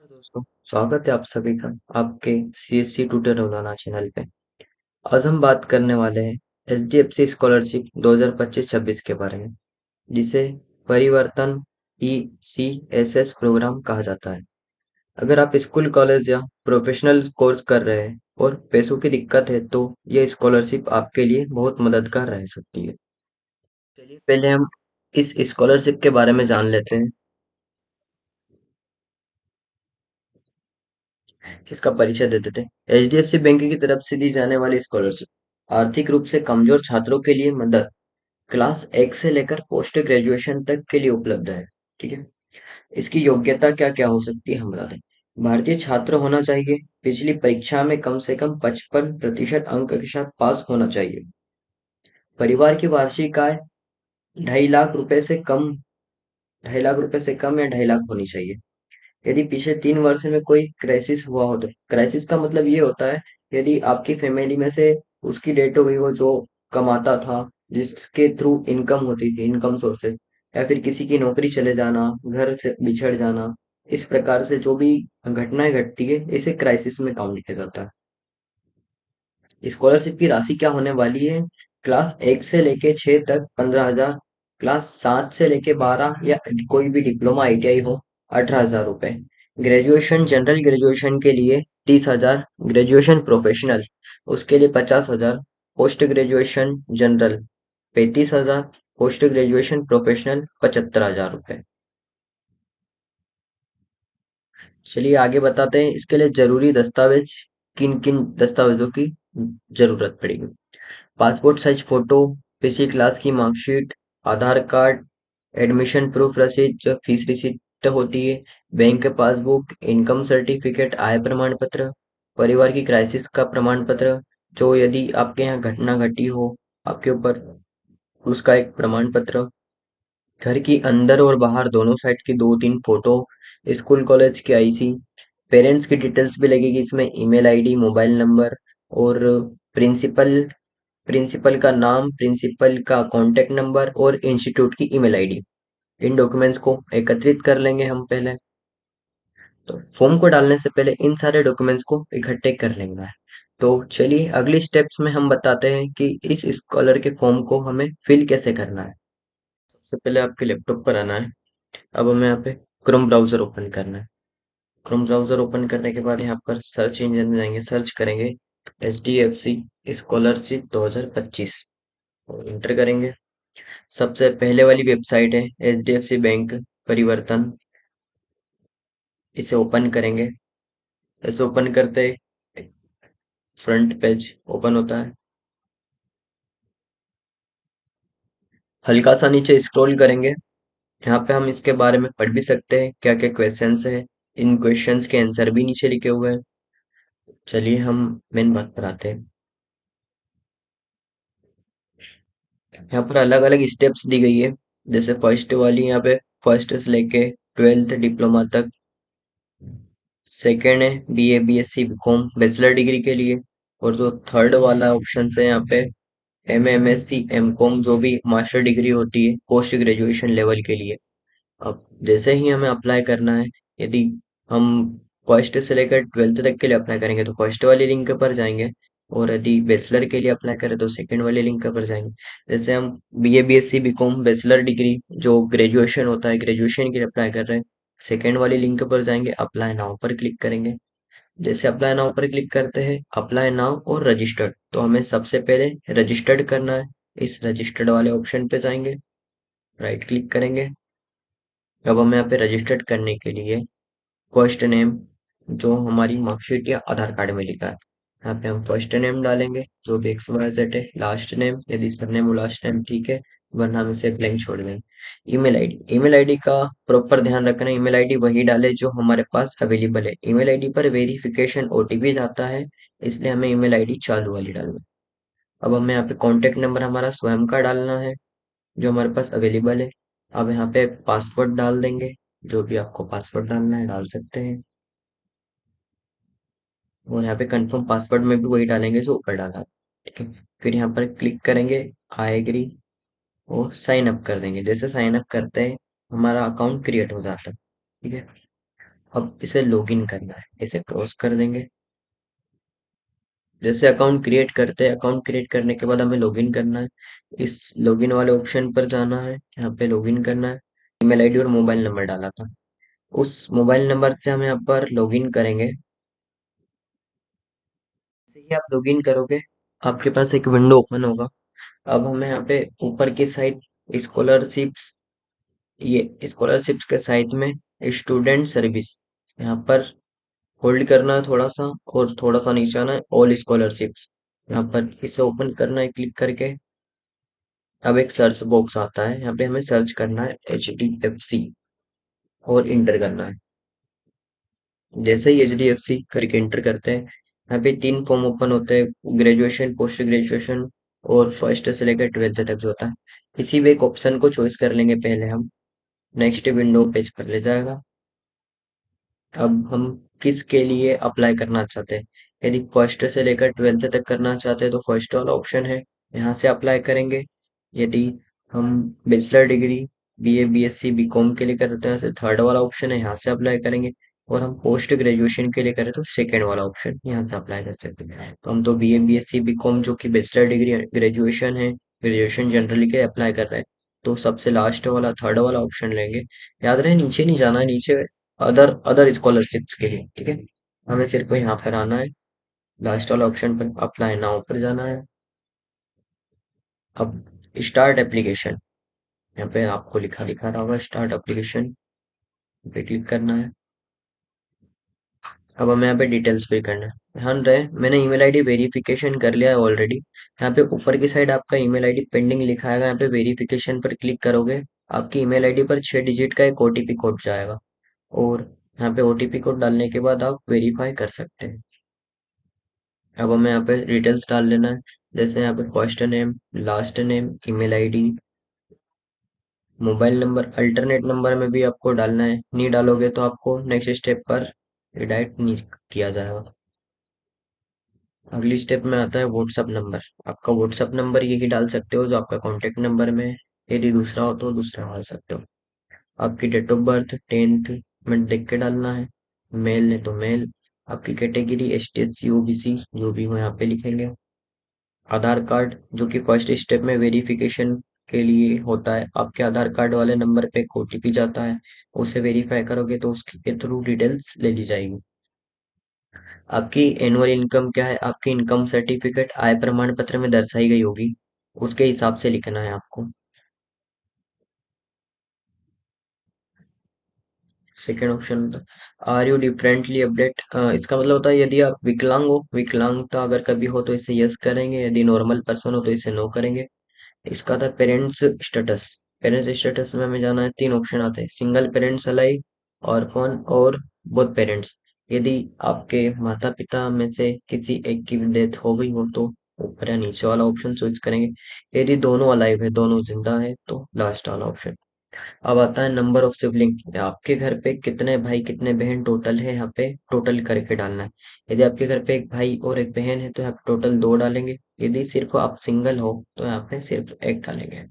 दोस्तों, स्वागत है आप सभी का आपके सीएससी ट्यूटर रोजाना चैनल पे। आज हम बात करने वाले हैं एचडीएफसी स्कॉलरशिप 2025-26 के बारे में, जिसे परिवर्तन ईसीएसएस प्रोग्राम कहा जाता है। अगर आप स्कूल, कॉलेज या प्रोफेशनल कोर्स कर रहे हैं और पैसों की दिक्कत है, तो यह स्कॉलरशिप आपके लिए बहुत मददगार रह सकती है। चलिए पहले हम इस स्कॉलरशिप के बारे में जान लेते हैं। इसका परिचय दे देते हैं। एचडीएफसी बैंक की तरफ से दी जाने वाली स्कॉलरशिप आर्थिक रूप से कमजोर छात्रों के लिए मदद क्लास 1 से लेकर पोस्ट ग्रेजुएशन तक के लिए उपलब्ध है। ठीक है। इसकी योग्यता क्या क्या हो सकती है हम बता दें। भारतीय छात्र होना चाहिए, पिछली परीक्षा में कम से कम 55% अंक के साथ पास होना चाहिए। परिवार की वार्षिक आय 2.5 लाख रुपए से कम 2.5 लाख रुपए से कम या 2.5 लाख होनी चाहिए। यदि पिछले 3 वर्ष में कोई क्राइसिस हुआ हो, तो क्राइसिस का मतलब ये होता है, यदि आपकी फैमिली में से उसकी डेथ हो गई हो जो कमाता था, जिसके थ्रू इनकम होती थी, इनकम सोर्सेज, या फिर किसी की नौकरी चले जाना, घर से बिछड़ जाना, इस प्रकार से जो भी घटनाएं घटती है, इसे क्राइसिस में काउंट किया जाता है। स्कॉलरशिप की राशि क्या होने वाली है। क्लास 1 से लेके 6 तक 15,000, क्लास 7 से लेके 12 या कोई भी डिप्लोमा आईटीआई हो 18,000 रुपए, ग्रेजुएशन जनरल ग्रेजुएशन के लिए 30,000, ग्रेजुएशन प्रोफेशनल उसके लिए 50,000, post graduation general 35,000, post graduation professional 75,000 रुपए। चलिए आगे बताते हैं इसके लिए जरूरी दस्तावेज, किन किन दस्तावेजों की जरूरत पड़ेगी। पासपोर्ट साइज फोटो, पिछली क्लास की मार्कशीट, आधार कार्ड, एडमिशन प्रूफ रसीद जो फीस रिसीट होती है, बैंक पासबुक, इनकम सर्टिफिकेट, आय प्रमाण पत्र, परिवार की क्राइसिस का प्रमाण पत्र, जो यदि आपके यहाँ घटना घटी हो आपके ऊपर, उसका एक प्रमाण पत्र, घर की अंदर और बाहर दोनों साइड की 2-3 फोटो, स्कूल कॉलेज की आईसी, पेरेंट्स की डिटेल्स भी लगेगी इसमें, ईमेल आईडी, मोबाइल नंबर, और प्रिंसिपल प्रिंसिपल का नाम, प्रिंसिपल का कॉन्टेक्ट नंबर और इंस्टीट्यूट की ईमेल आईडी। इन डॉक्यूमेंट्स को एकत्रित कर लेंगे हम पहले। तो फॉर्म को डालने से पहले इन सारे डॉक्यूमेंट्स को इकट्ठे कर लेना है। तो चलिए अगली स्टेप्स में हम बताते हैं कि इस स्कॉलर के फॉर्म को हमें फिल कैसे करना है। सबसे पहले आपके लैपटॉप पर आना है। अब हमें यहाँ पे क्रोम ब्राउजर ओपन करना है। क्रोम ब्राउजर ओपन करने के बाद यहाँ पर सर्च इंजन में जाएंगे, सर्च करेंगे HDFC स्कॉलरशिप 2025 और इंटर करेंगे। सबसे पहले वाली वेबसाइट है HDFC बैंक परिवर्तन, इसे ओपन करेंगे। इसे ओपन करते ही फ्रंट पेज ओपन होता है। हल्का सा नीचे स्क्रॉल करेंगे। यहाँ पे हम इसके बारे में पढ़ भी सकते हैं क्या क्या क्वेश्चंस है। इन क्वेश्चंस के आंसर भी नीचे लिखे हुए हैं। चलिए हम मेन बात पर आते हैं। यहाँ पर अलग अलग स्टेप्स दी गई है। जैसे फर्स्ट वाली यहाँ पे फर्स्ट से लेके 12th डिप्लोमा तक। सेकेंड है BA BSc BCom bachelor degree के लिए। और जो थर्ड वाला ऑप्शन है यहाँ पे MA MSc MCom जो भी मास्टर डिग्री होती है पोस्ट ग्रेजुएशन लेवल के लिए। अब जैसे ही हमें अप्लाई करना है, यदि हम फर्स्ट से लेकर 12th तक के लिए अप्लाई करेंगे तो फर्स्ट वाली लिंक पर जाएंगे, और यदि बैचलर के लिए अप्लाई करें तो सेकंड वाली लिंक पर जाएंगे। जैसे हम BA BSc BCom bachelor degree जो ग्रेजुएशन होता है, ग्रेजुएशन के लिए अप्लाई कर रहे हैं, सेकंड वाली लिंक पर जाएंगे, अप्लाई नाउ पर क्लिक करेंगे। जैसे अप्लाई नाउ पर क्लिक करते हैं, अप्लाई नाउ और रजिस्टर्ड, तो हमें सबसे पहले रजिस्टर्ड करना है। इस रजिस्टर्ड वाले ऑप्शन पे जाएंगे, राइट क्लिक करेंगे। अब हम यहाँ पे रजिस्टर्ड करने के लिए फर्स्ट नेम जो हमारी मार्कशीट या आधार कार्ड में लिखा है, यहाँ पे हम फर्स्ट नेम डालेंगे जो भी XYZ है। लास्ट नेम यदि सरनेम वो लास्ट नेम ठीक है, वरना हम इसे ब्लैंक छोड़ देंगे। ईमेल आईडी का प्रॉपर ध्यान रखना, ईमेल आईडी वही डाले जो हमारे पास अवेलेबल है। ईमेल आईडी पर वेरिफिकेशन OTP जाता है, इसलिए हमें ईमेल आईडी चालू वाली डालना है। अब हमें यहाँ पे कॉन्टेक्ट नंबर हमारा स्वयं का डालना है जो हमारे पास अवेलेबल है। अब यहाँ पे पासवर्ड डाल देंगे, जो भी आपको पासवर्ड डालना है डाल सकते हैं। और यहाँ पे कंफर्म पासवर्ड में भी वही डालेंगे जो ऊपर डाला, ठीक है। फिर यहाँ पर क्लिक करेंगे, आई एग्री, और साइन अप कर देंगे। जैसे साइन अप करते हैं हमारा अकाउंट क्रिएट हो जाता है, ठीक है। अब इसे लॉगिन करना है, इसे क्रॉस कर देंगे। जैसे अकाउंट क्रिएट करते हैं, अकाउंट क्रिएट करने के बाद हमें लॉगिन करना है। इस लॉगिन वाले ऑप्शन पर जाना है, यहाँ पे लॉगिन करना है। ईमेल आईडी और मोबाइल नंबर डाला था, उस मोबाइल नंबर से हम यहाँ पर लॉगिन करेंगे। जैसे ही आप लॉगिन करोगे, आपके पास एक विंडो ओपन होगा। अब हमें यहाँ पे ऊपर की साइड स्कॉलरशिप्स, ये स्कॉलरशिप्स के साइड में स्टूडेंट सर्विस, यहाँ पर होल्ड करना है थोड़ा सा, और थोड़ा सा नीचे आना है, ऑल स्कॉलरशिप्स, यहाँ पर इसे ओपन करना है क्लिक करके। अब एक सर्च बॉक्स आता है, यहाँ पे हमें सर्च करना है HDFC और इंटर करना है। जैसे ही HDFC करके इंटर करते हैं, यहाँ पे 3 फॉर्म ओपन होते हैं, ग्रेजुएशन, पोस्ट ग्रेजुएशन और फर्स्ट से लेकर 12th तक जो होता है। किसी भी एक ऑप्शन को चॉइस कर लेंगे पहले हम। नेक्स्ट विंडो पेज पर ले जाएगा। अब हम किसके लिए अप्लाई करना चाहते हैं? यदि फर्स्ट से लेकर 12th तक करना चाहते हैं तो फर्स्ट वाला ऑप्शन है, यहाँ से अप्लाई करेंगे। यदि हम bachelor degree BA BSc BCom के लिए करते हैं तो थर्ड वाला ऑप्शन है, यहाँ से अप्लाई करेंगे। और हम पोस्ट ग्रेजुएशन के लिए करें तो सेकेंड वाला ऑप्शन, यहाँ से अप्लाई कर सकते हैं। तो हम तो BA BSc BCom जो कि बैचलर डिग्री ग्रेजुएशन है, ग्रेजुएशन जनरली के अप्लाई कर रहे हैं, तो सबसे लास्ट वाला थर्ड वाला ऑप्शन लेंगे। याद रहे नीचे नहीं जाना है, नीचे अदर अदर स्कॉलरशिप्स के लिए, ठीक है। हमें सिर्फ यहाँ पर आना है, लास्ट वाला ऑप्शन पर अप्लाई नाउ पर जाना है। अब स्टार्ट एप्लीकेशन, यहाँ पे आपको लिखा दिखा रहा होगा स्टार्ट एप्लीकेशन पे क्लिक करना है। अब हमें यहाँ पे डिटेल्स पे करना है। ध्यान रहे मैंने ईमेल आईडी वेरिफिकेशन कर लिया है ऑलरेडी। यहाँ पे ऊपर की साइड आपका ईमेल आईडी पेंडिंग लिखा है, यहाँ पे वेरिफिकेशन पर क्लिक करोगे, आपकी ईमेल आईडी पर 6 डिजिट का एक OTP कोड जाएगा, और यहाँ पे OTP कोड डालने के बाद आप वेरीफाई कर सकते हैं। अब हमें यहाँ पे डिटेल्स डाल लेना है, जैसे यहाँ पे first name, last name, email ID, mobile number. Alternate number में भी आपको डालना है, नहीं डालोगे तो आपको नेक्स्ट स्टेप पर रिडायरेक्ट नहीं किया जाएगा। अगली स्टेप में आता है व्हाट्सअप नंबर। आपका व्हाट्सअप नंबर यही डाल सकते हो जो आपका कॉन्टेक्ट नंबर में है। यदि दूसरा हो तो दूसरा डाल सकते हो। आपकी डेट ऑफ बर्थ 10th में देख के डालना है, मेल है तो मेल। आपकी कैटेगरी ST SC OBC जो भी हो यहाँ पे लिखेंगे। आधार कार्ड, जो कि फर्स्ट स्टेप में वेरिफिकेशन के लिए होता है, आपके आधार कार्ड वाले नंबर पे एक OTP जाता है, उसे वेरीफाई करोगे तो उसके थ्रू डिटेल्स ले ली जाएगी। आपकी एनुअल इनकम क्या है, आपकी इनकम सर्टिफिकेट आय प्रमाण पत्र में दर्शाई गई होगी, उसके हिसाब से लिखना है आपको। Second option, are you differently update, इसका मतलब होता है यदि आप विकलांग हो, विकलांगता अगर कभी हो तो इसे यस करेंगे, यदि नॉर्मल पर्सन हो तो इसे नो करेंगे। इसका था पेरेंट्स स्टेटस। पेरेंट्स स्टेटस में हमें जाना है, 3 ऑप्शन आते हैं, सिंगल पेरेंट्स अलाइव, ऑर्फन और बोथ पेरेंट्स। यदि आपके माता पिता में से किसी एक की डेथ हो गई हो तो ऊपर या नीचे वाला ऑप्शन चूज करेंगे। यदि दोनों अलाइव है, दोनों जिंदा है, तो लास्ट वाला ऑप्शन। अब आता है नंबर ऑफ सिबलिंग, आपके घर पे कितने भाई कितने बहन टोटल है, यहाँ पे टोटल करके डालना है। यदि आपके घर पे एक भाई और एक बहन है तो यहाँ पे टोटल 2 डालेंगे। यदि सिर्फ आप सिंगल हो तो यहाँ पे सिर्फ एक डालेंगे।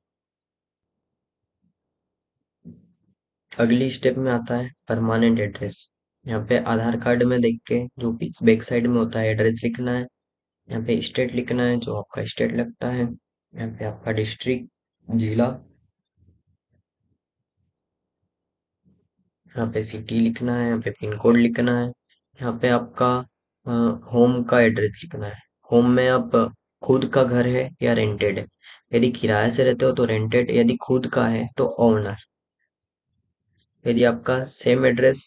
अगली स्टेप में आता है परमानेंट एड्रेस। यहाँ पे आधार कार्ड में देख के जो बैक साइड में होता है एड्रेस लिखना है। यहाँ पे स्टेट लिखना है जो आपका स्टेट लगता है, यहाँ पे आपका डिस्ट्रिक्ट, जिला, यहाँ पे सिटी लिखना है, यहाँ पे पिन कोड लिखना है, यहाँ पे आपका होम का एड्रेस लिखना है। होम में आप खुद का घर है या रेंटेड है। यदि किराए से रहते हो तो रेंटेड, यदि खुद का है तो ओनर। यदि आपका सेम एड्रेस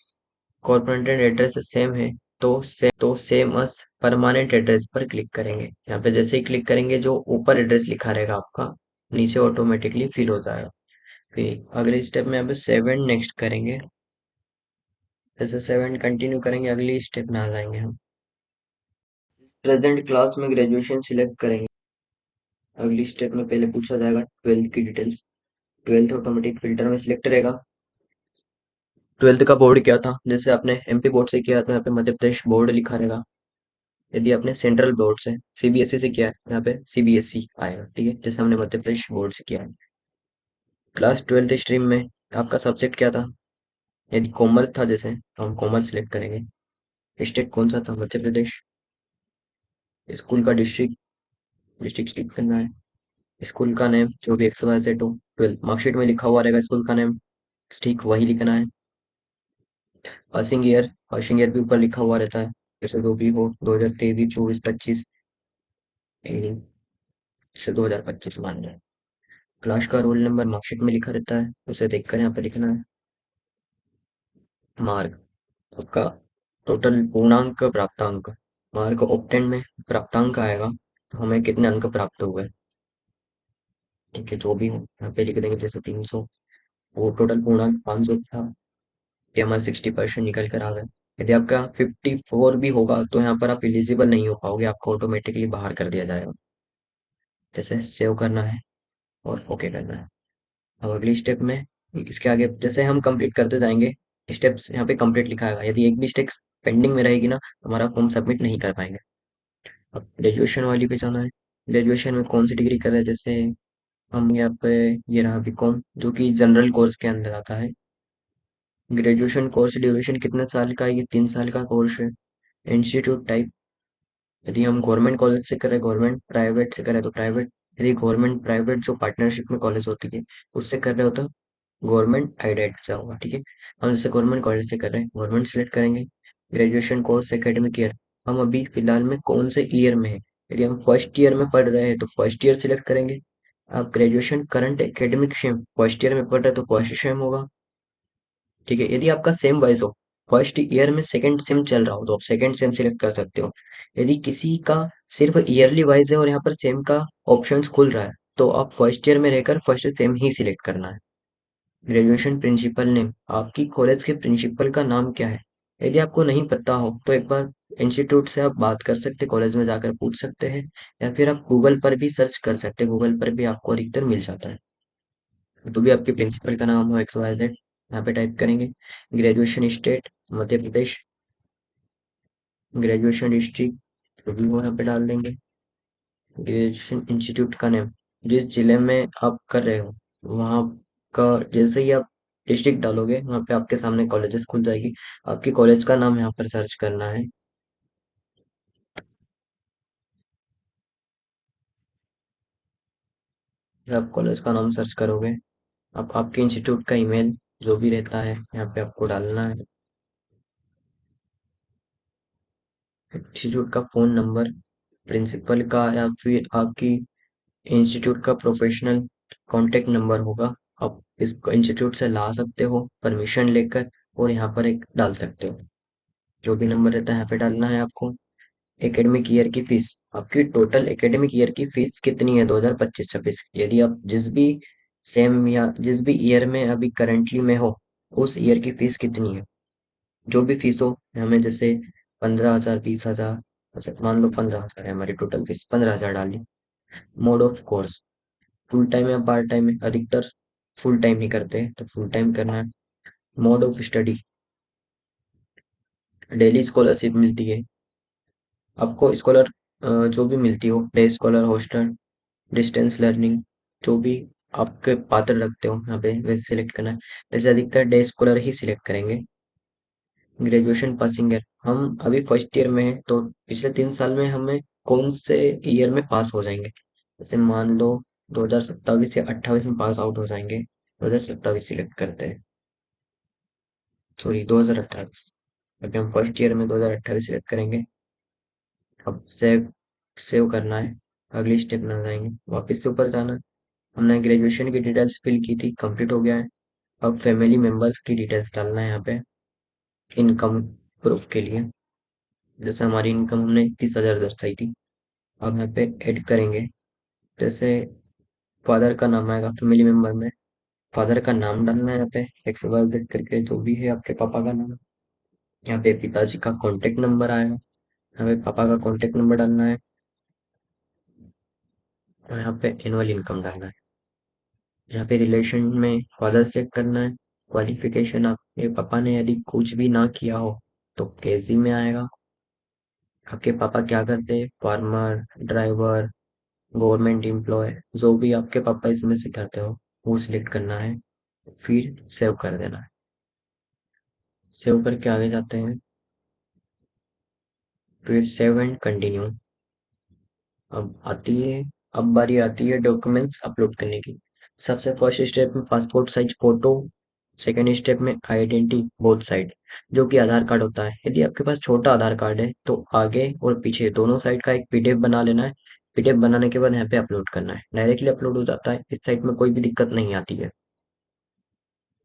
कॉर्पोरेटेड एड्रेस से सेम है तो सेम अस परमानेंट एड्रेस पर क्लिक करेंगे। यहाँ पे जैसे ही क्लिक करेंगे जो ऊपर एड्रेस लिखा रहेगा आपका नीचे ऑटोमेटिकली फिल हो जाएगा। फिर अगले स्टेप में यहाँ पे 7 नेक्स्ट करेंगे। जैसे 7 कंटिन्यू करेंगे अगली स्टेप में आ जाएंगे हम। प्रेजेंट क्लास में ग्रेजुएशन सिलेक्ट करेंगे। अगली स्टेप में पहले पूछा जाएगा 12th की डिटेल्स। 12th ऑटोमेटिक फिल्टर में सिलेक्ट रहेगा। 12th का बोर्ड क्या था, जैसे आपने MP बोर्ड से किया तो यहाँ पे मध्य प्रदेश बोर्ड लिखा रहेगा। यदि आपने सेंट्रल बोर्ड से CBSE से किया है यहाँ पे CBSE आएगा, ठीक है, जैसे हमने मध्य प्रदेश बोर्ड से किया है। क्लास 12th स्ट्रीम में आपका सब्जेक्ट क्या था, यदि कॉमर्स था जैसे तो हम कॉमर्स सिलेक्ट करेंगे। स्टेट कौन सा था? मध्य प्रदेश। स्कूल का डिस्ट्रिक्ट, डिस्ट्रिक्ट सिलेक्ट करना है। स्कूल का नेम जो भी एक्स वाई जेड हो, 12 मार्कशीट में लिखा हुआ रहेगा स्कूल का नेम, ठीक वही लिखना है। पासिंग ईयर भी ऊपर लिखा हुआ रहता है, जैसे जो भी हो 2023 24 25, जैसे 2025 मान लें। क्लास का रोल नंबर मार्कशीट में लिखा रहता है, उसे देखकर यहाँ पे लिखना है। मार्क, आपका टोटल पूर्णांक प्राप्तांक, मार्क ऑप्टेंड में प्राप्तांक आएगा तो हमें कितने अंक प्राप्त हुए। ठीक है, जो भी हो यहाँ पे लिख देंगे, जैसे 300। वो टोटल पूर्णांक 500 था, ये हमारा 60% निकल कर आ गए। यदि आपका 54 भी होगा तो यहाँ पर आप एलिजिबल नहीं हो पाओगे, आपको ऑटोमेटिकली बाहर कर दिया जाएगा। जैसे सेव करना है और ओके करना है। अब अगली स्टेप में इसके आगे जैसे हम कंप्लीट करते जाएंगे, स्टेप्स यहाँ पे कंप्लीट लिखा है, यदि एक भी स्टेप पेंडिंग में रहेगी ना तो हमारा फॉर्म सबमिट नहीं कर पाएंगे। अब ग्रेजुएशन वाली पे जाना है। ग्रेजुएशन में कौन सी डिग्री कर रहे हैं, जैसे हम यहाँ पे ये रहा बीकॉम जो कि जनरल कोर्स के अंदर आता है। ग्रेजुएशन कोर्स ड्यूरेशन कितने साल का है? ये 3 साल का कोर्स है। इंस्टीट्यूट टाइप, यदि हम गवर्नमेंट कॉलेज से करें गवर्नमेंट, प्राइवेट से करें तो प्राइवेट। यदि गवर्नमेंट प्राइवेट जो पार्टनरशिप में कॉलेज होती है उससे कर रहे हो तो गवर्नमेंट एडेड से होगा। ठीक है, हम जैसे गवर्नमेंट कॉलेज से कर रहे हैं गवर्नमेंट सेलेक्ट करेंगे। ग्रेजुएशन कोर्स एकेडमिक ईयर, हम अभी फिलहाल में कौन से ईयर में है? यदि हम फर्स्ट ईयर में पढ़ रहे हैं तो फर्स्ट ईयर सिलेक्ट करेंगे। आप graduation current academic same first year में पढ़ रहे हैं तो फर्स्ट सेम होगा। ठीक है, यदि आपका सेम वाइज हो, फर्स्ट ईयर में सेकंड सेम चल रहा हो तो आप सेकंड सेम सिलेक्ट कर सकते हो। यदि किसी का सिर्फ ईयरली वाइज है और यहाँ पर सेम का ऑप्शंस खुल रहा है तो आप फर्स्ट ईयर में रहकर फर्स्ट सेम ही सिलेक्ट करना है। ग्रेजुएशन प्रिंसिपल नेम, आपकी कॉलेज के प्रिंसिपल का नाम क्या है? यदि आपको नहीं पता हो तो एक बार इंस्टीट्यूट से आप बात कर सकते, कॉलेज में जाकर पूछ सकते हैं, या फिर आप गूगल पर भी सर्च कर सकते हैं, गूगल पर भी आपको अधिकतर मिल जाता है। तो भी आपके प्रिंसिपल का नाम हो एक्स वाई जेड, यहाँ पे टाइप करेंगे। Graduation state Madhya Pradesh, graduation district जो भी वो यहाँ पे डाल देंगे। ग्रेजुएशन इंस्टीट्यूट का नेम, जिस जिले में आप कर रहे हो वहाँ का, जैसे ही आप डिस्ट्रिक्ट डालोगे वहाँ पे आपके सामने कॉलेजेस खुल जाएगी, आपकी कॉलेज का नाम यहाँ पर सर्च करना है। जब आप कॉलेज का नाम सर्च करोगे, आप आपके इंस्टीट्यूट का ईमेल जो भी रहता है यहाँ पे आपको डालना है। इंस्टीट्यूट का फोन नंबर, प्रिंसिपल का या फिर आपकी इंस्टीट्यूट का प्रोफेशनल कांटेक्ट नंबर होगा, आप इसको इंस्टीट्यूट से ला सकते हो परमिशन लेकर, और यहाँ पर एक डाल सकते हो। जो भी नंबर रहता है यहाँ पे डालना है आपको। एकेडमिक ईयर की फीस, आपकी टोटल एकेडमिक ईयर की फीस कितनी है 2025-26, यदि आप जिस भी सेम या जिस भी ईयर में अभी करंटली में हो उस ईयर की फीस कितनी है। जो भी फीस हो, हमें जैसे 15,000 20,000, अच्छा मान लो 15,000 है हमारी टोटल फीस, 15,000 डाली। Mode of course, full time या पार्ट टाइम है, अधिकतर फुल टाइम ही करते हैं तो फुल टाइम करना है। Mode of study, daily scholarship मिलती है आपको, स्कॉलर जो भी मिलती हो, day scholar, hostel, distance learning, जो भी आपके पात्र रखते हो यहाँ पे वैसे सिलेक्ट करना है। वैसे अधिकतर डे स्कॉलर ही सिलेक्ट करेंगे। ग्रेजुएशन पासिंग ईयर, हम अभी फर्स्ट ईयर में हैं तो पिछले 3 साल में हमें कौन से ईयर में पास हो जाएंगे, जैसे मान लो 2027 या 28 में पास आउट हो जाएंगे, 2027 सिलेक्ट करते हैं, सॉरी 2028, अभी हम फर्स्ट ईयर में 2028 सिलेक्ट करेंगे। अब सेव करना है, अगली स्टेप में जाएंगे, वापस से ऊपर जाना है। हमने ग्रेजुएशन की डिटेल्स फिल की थी, कंप्लीट हो गया है। अब फैमिली मेंबर्स की डिटेल्स डालना है यहाँ पे इनकम प्रूफ के लिए, जैसे हमारी इनकम हमने 30,000 दर्शाई थी। अब यहाँ पे ऐड करेंगे, जैसे फादर का नाम आएगा फैमिली मेंबर में, फादर का नाम डालना है यहाँ पे एक्स वाई जेड करके, जो भी है आपके पापा का नाम। यहाँ पे पिताजी का कॉन्टेक्ट नंबर आएगा, यहाँ पे पापा का कॉन्टेक्ट नंबर डालना है, और यहाँ पे एनुअल इनकम डालना है। यहाँ पे रिलेशन में फादर सेलेक्ट करना है। क्वालिफिकेशन, आपके पापा ने यदि कुछ भी ना किया हो तो केजी में आएगा। आपके पापा क्या करते हैं, फार्मर, ड्राइवर, गवर्नमेंट एम्प्लॉय, जो भी आपके पापा इसमें से करते हो वो सिलेक्ट करना है, फिर सेव कर देना है। सेव करके आगे जाते हैं, फिर सेव एंड कंटिन्यू। अब आती है अब बारी आती है डॉक्यूमेंट्स अपलोड करने की। सबसे फर्स्ट स्टेप में passport size photo, second step में आइडेंटिटी बोथ साइड, जो कि आधार कार्ड होता है। यदि आपके पास छोटा आधार कार्ड है तो आगे और पीछे दोनों साइड का एक पीडीएफ बना लेना है। पीडीएफ बनाने के बाद यहाँ पे अपलोड करना है, डायरेक्टली अपलोड हो जाता है, इस साइट में कोई भी दिक्कत नहीं आती है।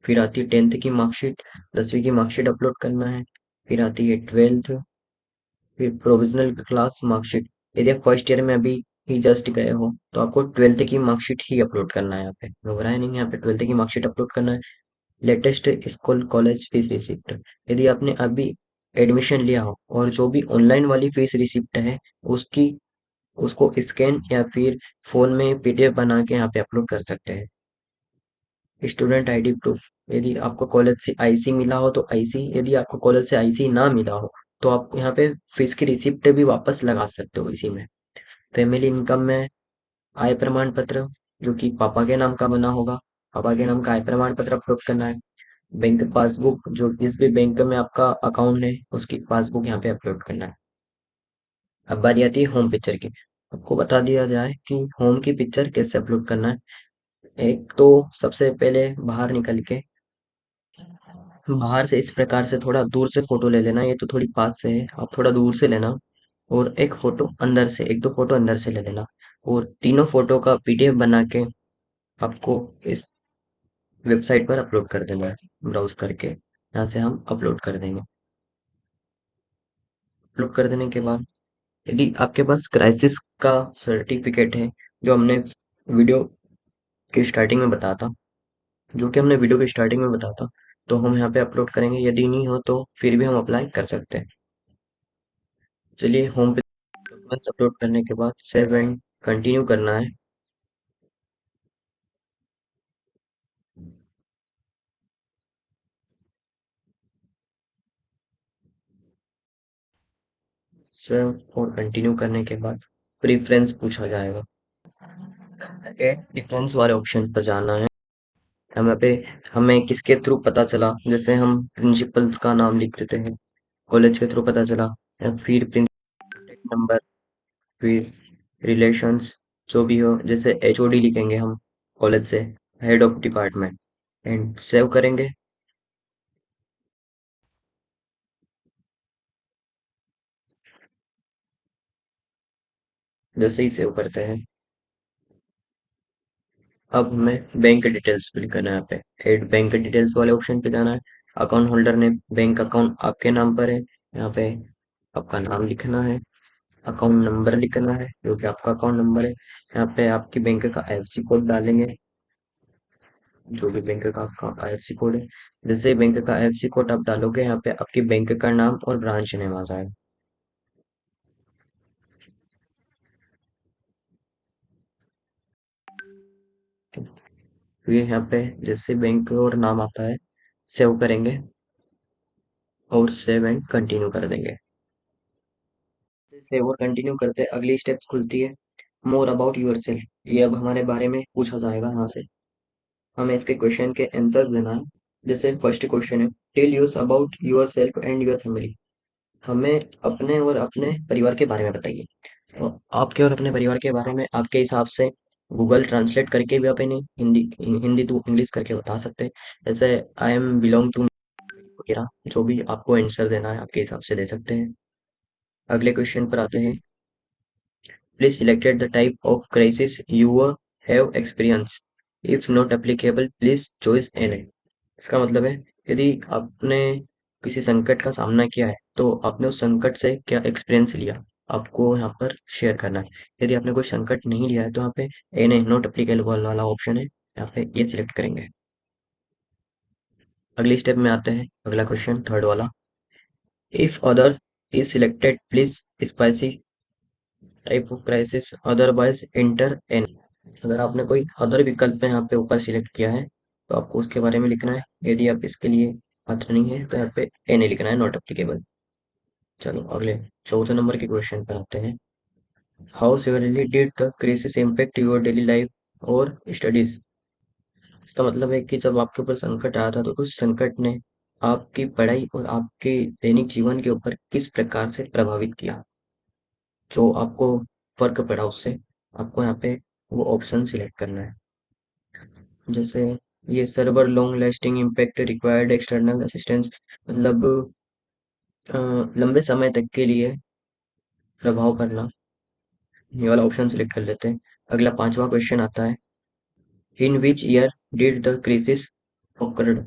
फिर आती है 10th की मार्कशीट, 10वीं की मार्कशीट अपलोड करना है। फिर आती है 12th, फिर प्रोविजनल क्लास मार्कशीट। यदि आप फर्स्ट ईयर में अभी ही जस्ट गए हो तो आपको 12th की मार्कशीट ही अपलोड करना है, यहाँ पे घबराए नहीं, यहाँ पे 12th की मार्कशीट अपलोड करना है। Latest school college fees receipt, यदि आपने अभी एडमिशन लिया हो और जो भी ऑनलाइन वाली फीस रिसिप्ट है उसकी उसको स्कैन या फिर फोन में पीडीएफ बना के यहाँ पे अपलोड कर सकते हैं। स्टूडेंट आईडी प्रूफ, यदि आपको कॉलेज से आईसी मिला हो तो आईसी, यदि आपको कॉलेज से आईसी ना मिला हो तो आप यहाँ पे फीस की रिसिप्ट भी वापस लगा सकते हो इसी में। फैमिली इनकम में आय प्रमाण पत्र, जो कि पापा के नाम का बना होगा, पापा के नाम का आय प्रमाण पत्र अपलोड करना है। बैंक पासबुक, जो जिस भी बैंक में आपका अकाउंट है उसकी पासबुक यहाँ पे अपलोड करना है। अब बारी आती है होम पिक्चर की। आपको बता दिया जाए कि होम की पिक्चर कैसे अपलोड करना है। एक तो सबसे पहले बाहर निकल के, बाहर से इस प्रकार से थोड़ा दूर से फोटो ले लेना, ये तो थोड़ी पास से है, आप थोड़ा दूर से लेना। और एक फोटो अंदर से, एक दो फोटो अंदर से ले लेना। और तीनों फोटो का पीडीएफ बना के आपको इस वेबसाइट पर अपलोड कर देना है, ब्राउज करके यहाँ से हम अपलोड कर देंगे। अपलोड कर देने के बाद यदि आपके पास क्राइसिस का सर्टिफिकेट है, जो हमने वीडियो की स्टार्टिंग में बताया था, जो कि हमने वीडियो की स्टार्टिंग में बताया था, तो हम यहाँ पे अपलोड करेंगे। यदि नहीं हो तो फिर भी हम अप्लाई कर सकते हैं। चलिए होम पे डॉक्यूमेंट्स अपलोड करने के बाद सेव एंड कंटिन्यू करना है। सेव और कंटिन्यू करने के बाद प्रेफरेंस पूछा जाएगा। एड डिफरेंस वाले ऑप्शन पर जाना है। हमें पे हमें किसके थ्रू पता चला, जैसे हम प्रिंसिपल्स का नाम लिख देते हैं, कॉलेज के थ्रू पता चला, या फिर प्रिंसिपल नंबर, फिर रिलेशंस, जो भी हो, जैसे एचओडी लिखेंगे हम कॉलेज से, head of department, and save करेंगे। जैसे ही सेव करते हैं, अब हमें बैंक डिटेल्स फिल करना है। यहाँ पे एड बैंक डिटेल्स वाले ऑप्शन पे जाना है। अकाउंट होल्डर ने बैंक अकाउंट आपके नाम पर है, यहाँ पे आपका नाम लिखना है। अकाउंट नंबर लिखना है, जो कि आपका अकाउंट नंबर है। यहाँ पे आपकी बैंक का आईएफएससी कोड डालेंगे, जो भी बैंक का आपका आईएफएससी कोड है। जैसे बैंक का आईएफएससी कोड आप डालोगे, यहाँ पे आपकी बैंक का नाम और ब्रांच नेम आ जाएगा। फिर यहाँ पे जैसे बैंक और नाम आता है, सेव करेंगे और सेव एंड कंटिन्यू कर देंगे। सेव और कंटिन्यू करते अगली स्टेप खुलती है, मोर अबाउट यूर सेल्फ। ये अब हमारे बारे में पूछा जाएगा यहाँ से, हमें इसके क्वेश्चन के आंसर देना है। जैसे फर्स्ट क्वेश्चन है, tell us about yourself and your family. हमें अपने और अपने परिवार के बारे में बताइए। तो आपके और अपने परिवार के बारे में आपके हिसाब से गूगल ट्रांसलेट करके भी आप इन्हें हिंदी हिंदी टू इंग्लिश करके बता सकते हैं। जैसे आई एम बिलोंग टू वगैरह, जो भी आपको आंसर देना है आपके हिसाब से दे सकते हैं। अगले क्वेश्चन पर आते हैं, please selected the type of crisis you have experience, if not applicable please choice any. इसका मतलब है, यदि आपने किसी संकट का सामना किया है तो आपने उस संकट से क्या एक्सपीरियंस लिया, आपको यहाँ पर शेयर करना है। यदि आपने कोई संकट नहीं लिया है तो यहाँ पे ए नहीं, नॉट एप्लीकेबल वाला ऑप्शन है, यहाँ पे ये सिलेक्ट करेंगे। अगली स्टेप में आते हैं, अगला क्वेश्चन थर्ड वाला, if others is selected please spicy type of crisis otherwise enter N. अगर आपने कोई अदर विकल्प यहाँ पे ऊपर सिलेक्ट किया है तो आपको उसके बारे में लिखना है। यदि आप इसके लिए पात्र नहीं है तो यहाँ पे ए नहीं लिखना है, नॉट एप्लीकेबल। चलो अगले चौथे नंबर के क्वेश्चन पर आते हैं, how severely did the crisis impact your daily life और स्टडीज। इसका मतलब है कि जब आपके ऊपर संकट आया था तो उस संकट ने आपकी पढ़ाई और आपके दैनिक जीवन के ऊपर किस प्रकार से प्रभावित किया? जो आपको फ़र्क पड़ा उससे, आपको यहाँ पे वो ऑप्शन सिलेक्ट करना है। जैसे ये server long lasting impact required external assistance, मतलब अ, लंबे समय तक के लिए प्रभाव पड़ना, ये वाला ऑप्शन सिलेक्ट कर लेते हैं। अगला 5वां क्वेश्चन आता है, in which year did the crisis occurred?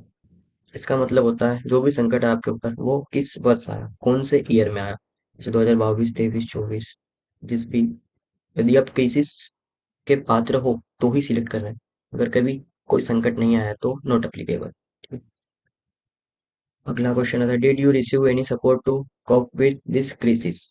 इसका मतलब होता है जो भी संकट है आपके ऊपर वो किस वर्ष आया, कौन से ईयर में आया, जैसे 2022, 23, 24, जिस भी। यदि आप क्राइसिस के पात्र हो तो ही सिलेक्ट कर रहे हैं, अगर कभी कोई संकट नहीं आया तो नॉट अप्लीकेबल। अगला क्वेश्चन आता है, did you receive any support to cope with this crisis?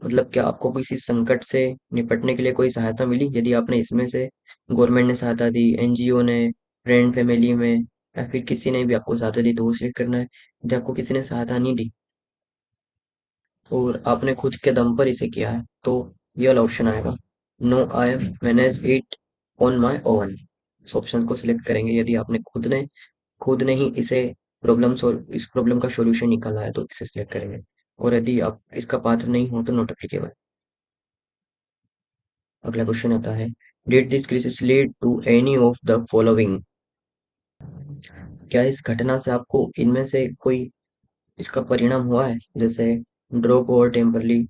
मतलब क्या आपको किसी संकट से निपटने के लिए कोई सहायता मिली? यदि आपने इसमें से गवर्नमेंट ने सहायता दी, एनजीओ ने, फ्रेंड फैमिली में, या फिर किसी ने भी आपको सहायता दी तो वो सिलेक्ट करना है। यदि आपको किसी ने सहायता नहीं दी और आपने खुद के दम पर इसे किया है तो ये वाला ऑप्शन आएगा, no I have manage it on my own. इस ऑप्शन को सिलेक्ट करेंगे यदि आपने खुद ने ही इसे इस प्रॉब्लम का सॉल्यूशन निकाला है तो इसे सिलेक्ट करेंगे। और यदि आप इसका पात्र नहीं हो तो नॉट एप्लीकेबल। अगला क्वेश्चन आता है, did this crisis lead to any of the following? क्या इस घटना से आपको इनमें से कोई इसका परिणाम हुआ है? जैसे ड्रॉप और टेम्परली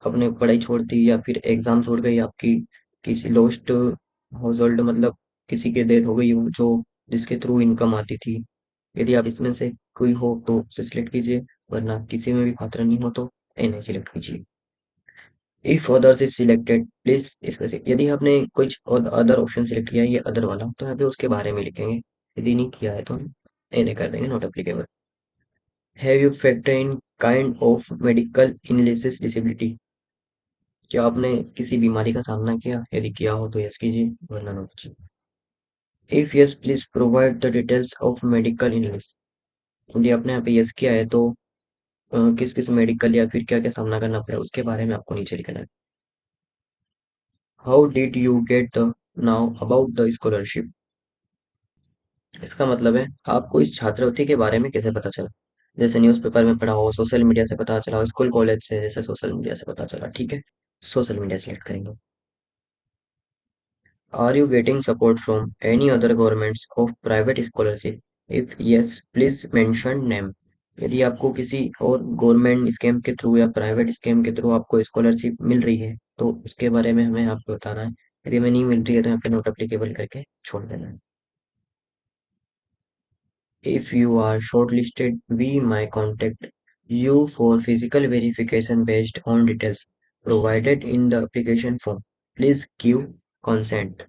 अपने पढ़ाई छोड़ दी, या फिर एग्जाम छूट गई आपकी, किसी लोस्ट हाउस होल्ड, मतलब किसी की डेथ हो गई हो जो जिसके थ्रू इनकम आती थी। यदि आप इसमें से कोई हो तो उसे सिलेक्ट कीजिए, वरना किसी में भी पात्र नहीं हो तो ए नहीं सिलेक्ट कीजिए। If others is selected please specify, यदि आपने कुछ अदर ऑप्शन सिलेक्ट किया है ये अदर वाला तो यहाँ पे उसके बारे में लिखेंगे, यदि नहीं किया है तो हम ए नहीं कर देंगे, not applicable. Have you factor in kind of medical इनलेसिस डिसेबिलिटी? क्या आपने किसी बीमारी का सामना किया? यदि किया हो तो यस कीजिए, वरना नो कीजिए। If yes please provide the details of medical illness, यदि आपने यहाँ पे यस किया है तो किस किस मेडिकल या फिर क्या क्या सामना करना पड़ा उसके बारे में आपको नीचे लिखना है। How did you get the now about the scholarship? इसका मतलब है आपको इस छात्रवृत्ति के बारे में कैसे पता चला, जैसे न्यूज़पेपर में पढ़ा हो, सोशल मीडिया से पता चला हो, स्कूल कॉलेज से, जैसे सोशल मीडिया से पता चला, ठीक है। सोशल मीडिया सेलेक्ट करेंगे। Are you getting support from any other governments of private scholarship? If yes please mention name, यदि आपको किसी और गवर्नमेंट स्कीम के थ्रू या प्राइवेट स्कीम के थ्रू आपको स्कॉलरशिप मिल रही है तो उसके बारे में हमें आपको बताना है। यदि हमें नहीं मिल रही है तो यहाँ पे नोट अप्लीकेबल करके छोड़ देना है। If you are shortlisted, we might contact you for physical verification based on details provided in the application form. Please give consent.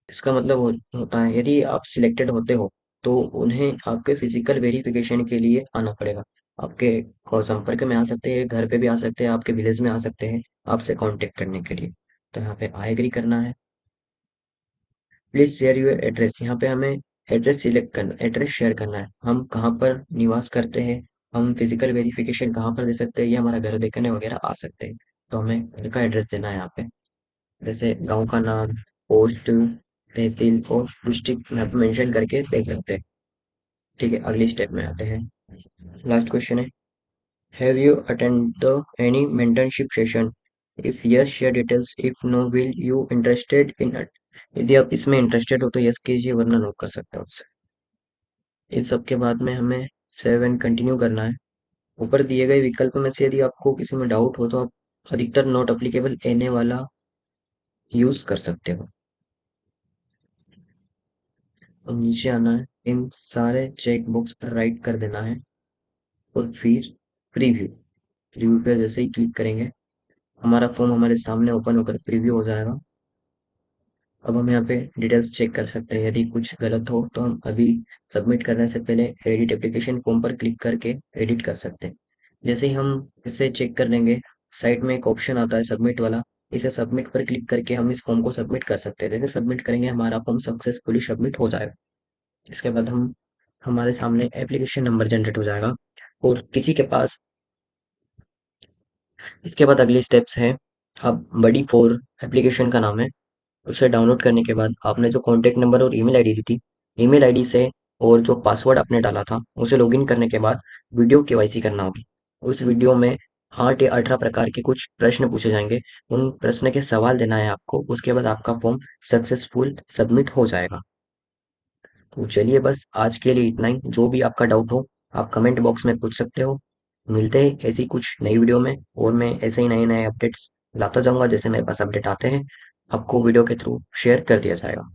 इसका मतलब होता है यदि आप सिलेक्टेड होते हो तो उन्हें आपके फिजिकल वेरिफिकेशन के लिए आना पड़ेगा। आपके और संपर्क में आ सकते हैं, घर पे भी आ सकते हैं, आपके विलेज में आ सकते हैं आपसे कांटेक्ट करने के लिए। तो यहाँ पे आई एग्री करना है। प्लीज शेयर योर एड्रेस, यहाँ पे हमें एड्रेस सिलेक्ट करना, एड्रेस शेयर करना है, हम कहाँ पर निवास करते हैं, हम फिजिकल वेरिफिकेशन कहाँ पर दे सकते हैं, ये हमारा घर देखने वगैरह आ सकते हैं। तो हमें घर का एड्रेस देना है यहाँ पे, जैसे गांव का नाम, पोस्ट, तहसील और डिस्ट्रिक्ट यहाँ पे मेंशन करके देख सकते हैं। ठीक है, अगली स्टेप में आते हैं। लास्ट क्वेश्चन है, have you attend the any mentorship session? If yes share details, if no will you interested in it? यदि आप इसमें इंटरेस्टेड हो तो यस कीजिए, वरना नो कर सकते हो। इन सब के बाद में हमें सेव एंड कंटिन्यू करना है। ऊपर दिए गए विकल्प में से यदि आपको किसी में डाउट हो तो आप अधिकतर नॉट अप्लीकेबल एने वाला यूज कर सकते हो। और नीचे आना है, इन सारे चेक बॉक्स पर राइट कर देना है और फिर प्रीव्यू, प्रीव्यू पे जैसे ही क्लिक करेंगे हमारा फॉर्म हमारे सामने ओपन होकर प्रीव्यू हो जाएगा। अब हम यहाँ पे डिटेल्स चेक कर सकते हैं, यदि कुछ गलत हो तो हम अभी सबमिट करने से पहले एडिट एप्लीकेशन फॉर्म पर क्लिक करके एडिट कर सकते हैं। जैसे ही हम इसे चेक कर लेंगे, साइड में एक ऑप्शन आता है सबमिट वाला, इसे सबमिट पर क्लिक करके हम इस फॉर्म को सबमिट कर सकते हैं। जैसे सबमिट करेंगे हमारा फॉर्म सक्सेसफुली सबमिट हो जाएगा। इसके बाद हम हमारे सामने एप्लीकेशन नंबर जनरेट हो जाएगा और किसी के पास, इसके बाद अगली स्टेप्स है, अब बड़ी फोर एप्लीकेशन का नाम है। उसे डाउनलोड करने के बाद आपने जो कॉन्टैक्ट नंबर और ईमेल आईडी दी थी, ईमेल आईडी से और जो पासवर्ड आपने डाला था उसे लॉगिन करने के बाद वीडियो केवाईसी करना होगी। उस वीडियो में 8 या 18 प्रकार के कुछ प्रश्न पूछे जाएंगे। उन प्रश्न के सवाल देना है आपको, उसके बाद आपका फॉर्म सक्सेसफुल सबमिट हो जाएगा। तो चलिए, बस आज के लिए इतना ही। जो भी आपका डाउट हो आप कमेंट बॉक्स में पूछ सकते हो। मिलते हैं ऐसी कुछ नई वीडियो में, और मैं ऐसे ही नए नए अपडेट्स लाता जाऊंगा। जैसे मेरे पास अपडेट आते हैं आपको वीडियो के थ्रू शेयर कर दिया जाएगा।